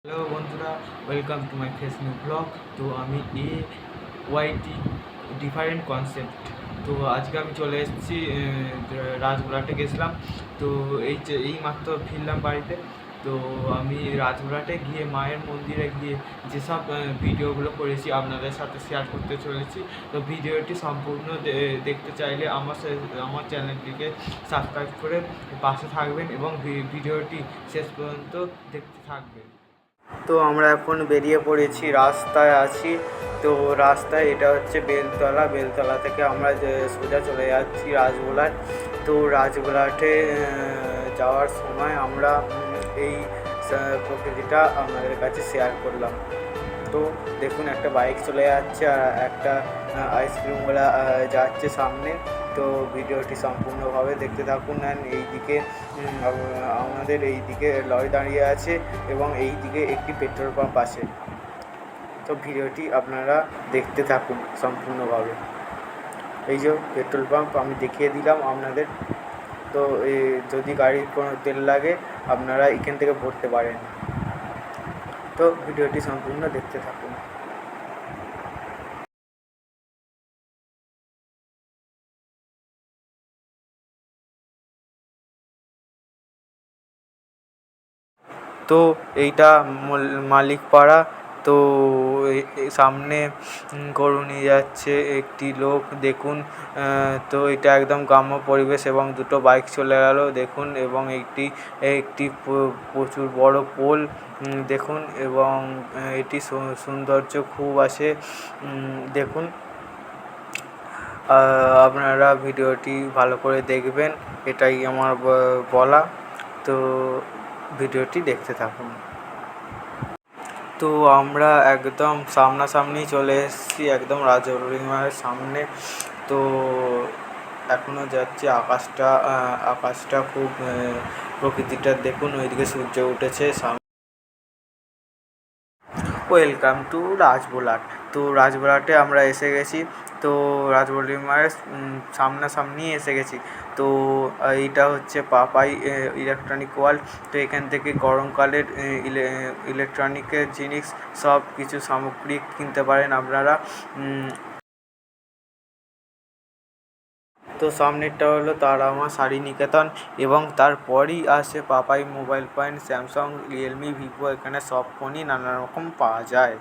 Hello বন্ধুরা, welcome to my Facebook blog. তো আমি ওয়াইটি ডিফারেন্ট কনসেপ্ট। তো আজকে আমি চলে এসেছি রাজঘোলাটে গেছিলাম। তো এই মাত্র ফিরলাম বাড়িতে। তো আমি রাজঘোলাটে গিয়ে মায়ের মন্দিরে গিয়ে যেসব ভিডিওগুলো করেছি আপনাদের সাথে শেয়ার করতে চলেছি। তো ভিডিওটি সম্পূর্ণ দেখতে চাইলে আমার চ্যানেলটিকে সাবস্ক্রাইব করে পাশে থাকবেন এবং ভিডিওটি শেষ পর্যন্ত দেখতে থাকবেন। তো আমরা এখন বেরিয়ে পড়েছি, রাস্তায় আছি। তো রাস্তায় এটা হচ্ছে বেলতলা থেকে আমরা সোজা চলে যাচ্ছি রাজগোলায়। তো রাজগোলাটে যাওয়ার সময় আমরা এই প্রকৃতিটা আপনাদের কাছে শেয়ার করলাম। তো দেখুন, একটা বাইক চলে যাচ্ছে আর একটা আইসক্রিমওয়ালা যাচ্ছে সামনে। তো ভিডিওটি সম্পূর্ণভাবে দেখতে থাকুন। এইদিকে আমাদের এই দিকে লরি দাঁড়িয়ে আছে এবং এই দিকে একটি পেট্রোল পাম্প আছে। তো ভিডিওটি আপনারা দেখতে থাকুন সম্পূর্ণভাবে। এই যে পেট্রোল পাম্প আমি দেখিয়ে দিলাম আপনাদের। তো যদি গাড়ির কোনো তেল লাগে আপনারা এখান থেকে ভরতে পারেন। তো ভিডিওটি সম্পূর্ণ দেখতে থাকুন। তো এইটা মালিকপাড়া। তো সামনে গরু নিয়ে যাচ্ছে একটি লোক, দেখুন। তো এটা একদম গ্রাম্য পরিবেশ এবং দুটো বাইক চলে গেল দেখুন, এবং একটি প্রচুর বড় পোল দেখুন, এবং এটি সৌন্দর্য খুব আছে দেখুন। আপনারা ভিডিওটি ভালো করে দেখবেন, এটাই আমার বলা। তো ভিডিওটি দেখতে থাকুন। তো আমরা একদম সামনাসামনি চলে এসেছি, একদম রাজৌরিমার সামনে। তো এখনও যাচ্ছি। আকাশটা খুব প্রকৃতিটা দেখুন, ওইদিকে সূর্য উঠেছে। Welcome to Rajbolat. তো রাজবোলাটে আমরা এসে গেছি। তো রাজবলিমারের সামনাসামনি এসে গেছি। তো এইটা হচ্ছে পাপাই ইলেকট্রনিক ওয়ার্ল্ড। তো এখান থেকে গরমকালের ইলেকট্রনিকের জিনিস সব কিছু সামগ্রী কিনতে পারেন আপনারা। তো সামনেরটা হলো তারামা শাড়ি নিকেতন, এবং তারপরই আসে Papai mobile point, Samsung, Realme, Vivo. এখানে সব ফোনই নানা রকম পাওয়া যায়।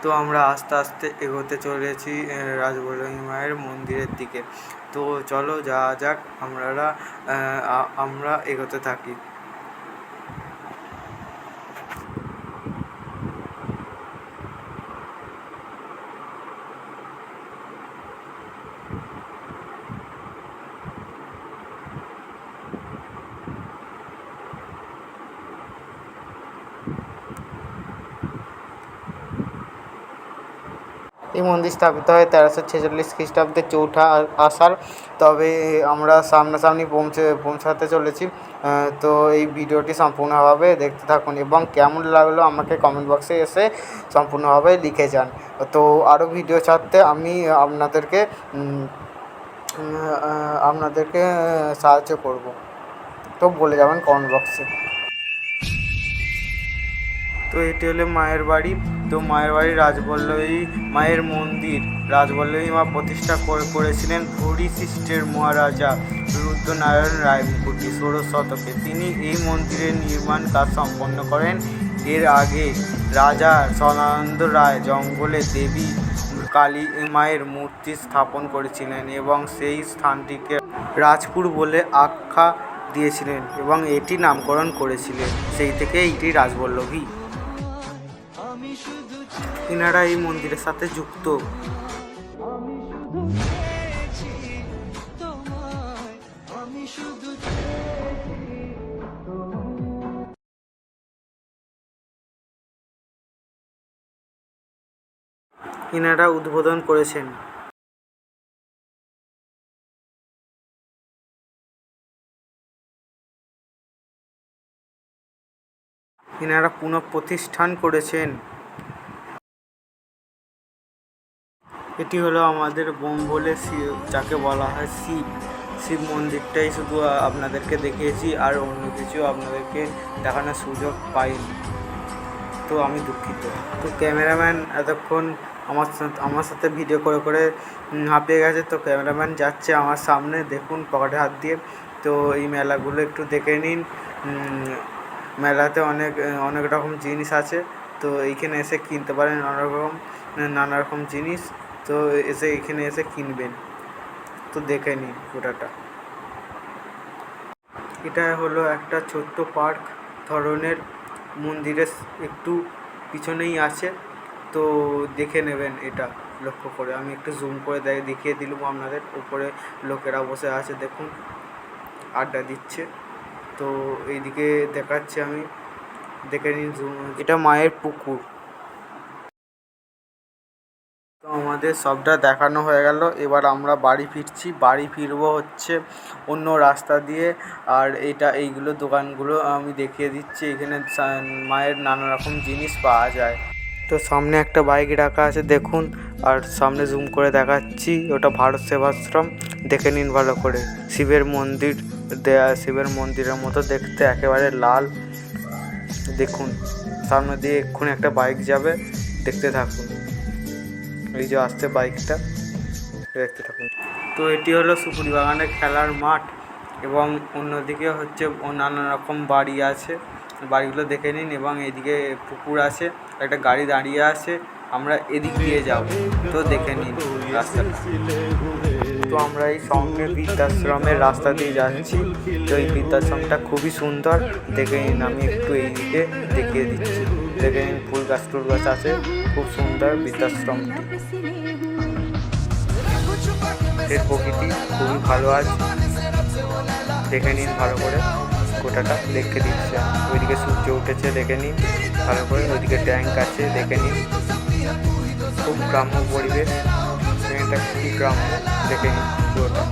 তো আমরা আস্তে আস্তে এগোতে চলেছি রাজবল্লভী মায়ের মন্দিরের দিকে। তো চলো যাওয়া যাক, আমরা এগোতে থাকি। এই মন্দির স্থাপিত হয় 1346 খ্রিস্টাব্দে চৌঠা আষাঢ়। তবে আমরা সামনাসামনি পৌঁছাতে চলেছি। তো এই ভিডিওটি সম্পূর্ণভাবে দেখতে থাকুন এবং কেমন লাগলো আমাকে কমেন্ট বক্সে এসে সম্পূর্ণভাবে লিখে যান। তো আরও ভিডিও ছাড়তে আমি আপনাদেরকে সাহায্য করব। তো বলে যাবেন কমেন্ট বক্সে। তো এটি হলো মায়ের বাড়ি। তো মায়ের বাড়ি রাজবল্লভী মায়ের মন্দির। রাজবল্লভী মা প্রতিষ্ঠা করেছিলেন হরিশিষ্টের মহারাজা রুদ্রনারায়ণ রায় মুকুটি 16 শতকে। তিনি এই মন্দিরের নির্মাণ কাজ সম্পন্ন করেন। এর আগে রাজা সদানন্দ রায় জঙ্গলে দেবী কালী মায়ের মূর্তি স্থাপন করেছিলেন এবং সেই স্থানটিকে রাজপুর বলে আখ্যা দিয়েছিলেন এবং এটি নামকরণ করেছিলেন। সেই থেকে এটি রাজবল্লভী। তিনারা এই মন্দিরের সাথে যুক্ত। ইনারা উদ্বোধন করেছেন। ইনারা পুনঃপ্রতিষ্ঠান করেছেন। এটি হলো আমাদের বোম বলে যাকে বলা হয় শিব। শিব মন্দিরটাই শুধু আপনাদেরকে দেখিয়েছি, আর অন্য কিছু আপনাদেরকে দেখানোর সুযোগ পাইনি, তো আমি দুঃখিত। তো ক্যামেরাম্যান এতক্ষণ আমার সাথে ভিডিও করে করে হাঁপিয়ে গেছে, তো ক্যামেরাম্যান যাচ্ছে আমার সামনে, দেখুন পকেটে হাত দিয়ে। তো এই মেলাগুলো একটু দেখে নিন। মেলাতে অনেক অনেক রকম জিনিস আছে, তো এইখানে এসে কিনতে পারেন নানা রকম জিনিস, তো এখানে এসে কিনবেন। তো দেখে নিন গোটাটা। এটা হলো একটা ছোট্ট পার্ক ধরনের, মন্দিরের একটু পিছনেই আছে, তো দেখে নেবেন এটা লক্ষ্য করে। আমি একটু জুম করে দেখিয়ে দিলাম আপনাদের। উপরে লোকেরা বসে আছে, দেখুন আড্ডা দিচ্ছে। তো এইদিকে দেখাচ্ছি আমি, দেখে নিন জুম। এটা মায়ের পুকুর। তো আমাদের সবটা দেখানো হয়ে গেল, এবার আমরা বাড়ি ফিরবো হচ্ছে অন্য রাস্তা দিয়ে। আর এইগুলো দোকানগুলো আমি দেখিয়ে দিচ্ছি, এখানে মায়ের নানা রকম জিনিস পাওয়া যায়। তো সামনে একটা বাইক রাখা আছে দেখুন, আর সামনে জুম করে দেখাচ্ছি, ওটা ভারত সেবাশ্রম। দেখে নিন ভালো করে। শিবের মন্দিরের মতো দেখতে, একেবারে লাল। দেখুন সামনে দিয়ে এক্ষুনি একটা বাইক যাবে, দেখতে থাকুন। এই যে আসছে বাইকটা, দেখতে থাকুন। তো এটি হলো সুপুরি বাগানের খেলার মাঠ, এবং অন্যদিকে হচ্ছে নানা রকম বাড়ি আছে, বাড়িগুলো দেখে নিন। এবং এইদিকে পুকুর আছে, একটা গাড়ি দাঁড়িয়ে আছে, আমরা এদিক দিয়ে যাব, তো দেখে নিন রাস্তাটা। তো আমরা এই সঙ্গে বৃদ্ধাশ্রমের রাস্তা দিয়ে যাচ্ছি, তো এই বৃদ্ধাশ্রমটা খুবই সুন্দর, দেখে নিন। আমি একটু এইদিকে দেখিয়ে দিচ্ছি, দেখে নিন ফুল গাছ আছে, খুব সুন্দর বৃদ্ধাশ্রমটি। এর প্রকৃতি খুবই ভালো আছে, দেখে নিন ভালো করে। গোটাটা দেখে দিচ্ছে, ওইদিকে সূর্য উঠেছে, দেখে নিন ভালো করে। ওইদিকে ট্যাঙ্ক আছে, দেখে নিন। খুব গ্রাম্য পরিবেশ, এটা খুবই গ্রাম্য, দেখে নিন পুরোটা।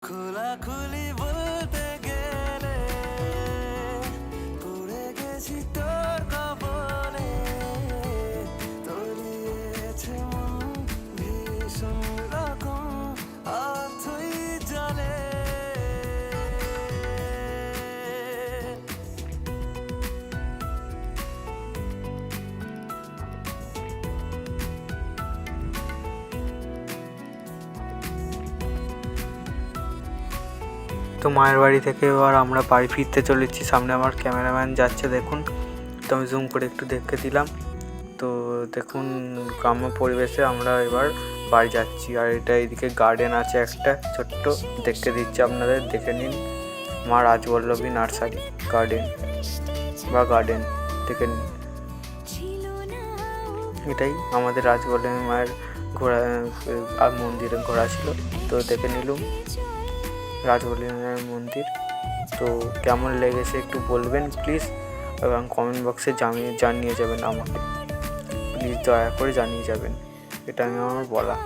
খোলাখুলি বলতে গেলে পড়ে গেছি তোর কবলে, তলিয়েছে মন ভীষণ রকম অথই জলে। তো মায়ের বাড়ি থেকে এবার আমরা বাড়ি ফিরতে চলেছি, সামনে আমার ক্যামেরাম্যান যাচ্ছে দেখুন, তো আমি জুম করে একটু দেখে দিলাম। তো দেখুন গ্রাম্য পরিবেশে আমরা এবার বাড়ি যাচ্ছি। আর এইদিকে গার্ডেন আছে একটা ছোট্ট, দেখতে দিচ্ছি আপনাদের, দেখে নিন। মা রাজবল্লভী নার্সারি গার্ডেন দেখে নিন। এটাই আমাদের রাজবল্লভী মায়ের মন্দিরে ঘোরা ছিল, তো দেখে নিলাম রাজবল্লভী মায়ের মন্দির। তো কেমন লেগেছে একটু বলবেন প্লিজ, এবং কমেন্ট বক্সে জানিয়ে যাবেন আমাকে, প্লিজ দয়া করে জানিয়ে যাবেন। এটা আমি আমার বলা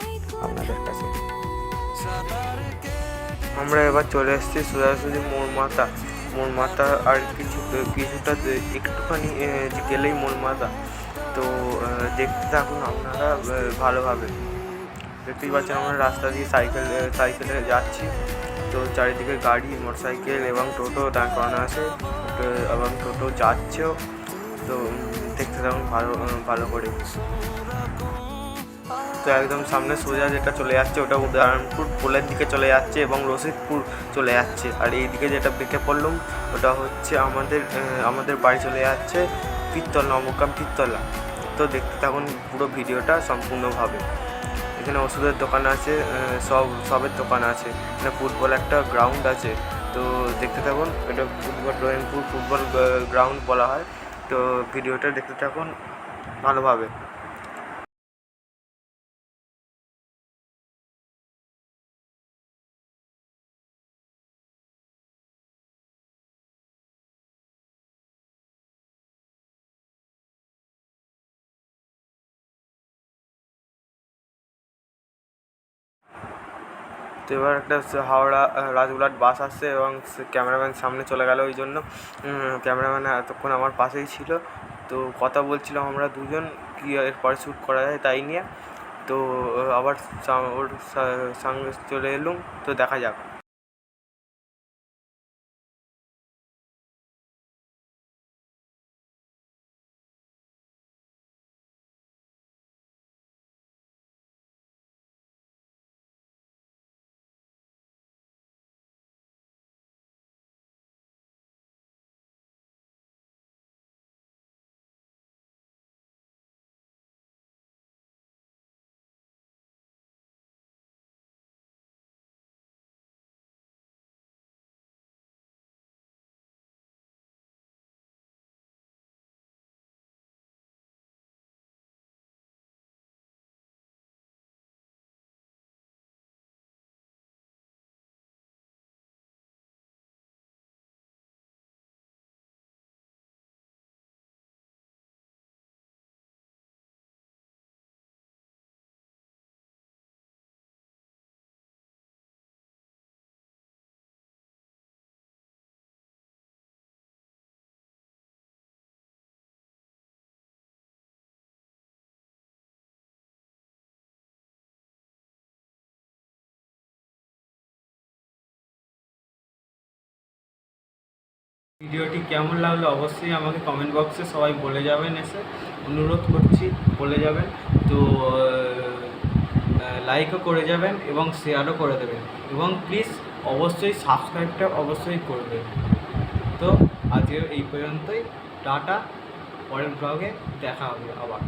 আপনাদের কাছে। আমরা এবার চলে এসেছি সোজাসুজি মোড় মাথা আর কিছুটা একটুখানি গেলেই মোড় মাথা। তো দেখতে থাকুন আপনারা ভালোভাবে। দেখতেই পাচ্ছেন আমরা রাস্তা দিয়ে সাইকেলে যাচ্ছি, তো চারিদিকে গাড়ি, মোটরসাইকেল এবং টোটো দাঁড় করানো আছে, এবং টোটো যাচ্ছেও। তো দেখতে থাকুন ভালো করে। তো একদম সামনে সোজা যেটা চলে যাচ্ছে ওটা উদয়নপুর পোলের দিকে চলে যাচ্ছে এবং রশিদপুর চলে যাচ্ছে। আর এই দিকে যেটা বেঁকে পড়লাম ওটা হচ্ছে আমাদের বাড়ি চলে যাচ্ছে নবগ্রাম পীরতলা। তো দেখতে থাকুন পুরো ভিডিওটা সম্পূর্ণভাবে। এখানে ওষুধের দোকান আছে, সবের দোকান আছে, এখানে ফুটবল একটা গ্রাউন্ড আছে, তো দেখতে থাকুন। এটা উদয়নপুর ফুটবল গ্রাউন্ড বলা হয়। তো ভিডিওটা দেখতে থাকুন ভালোভাবে। তো এবার একটা হাওড়া রাজগুলাট বাস আসছে এবং ক্যামেরাম্যান সামনে চলে গেল, ওই জন্য ক্যামেরাম্যান এতক্ষণ আমার পাশেই ছিল। তো কথা বলছিলাম আমরা দুজন কি এরপরে শ্যুট করা যায় তাই নিয়ে। তো আবার ওর সঙ্গে চলে এলুম, তো দেখা যাক। ভিডিওটি কেমন লাগলো অবশ্যই আমাকে কমেন্ট বক্সে সবাই বলে যাবেন, এসে অনুরোধ করছি বলে যাবেন। তো লাইকও করে যাবেন এবং শেয়ারও করে দেবেন এবং প্লিজ অবশ্যই সাবস্ক্রাইবটা অবশ্যই করবেন। তো আজকে এই পর্যন্তই, টাটা, পরের ব্লগে দেখা হবে আবার।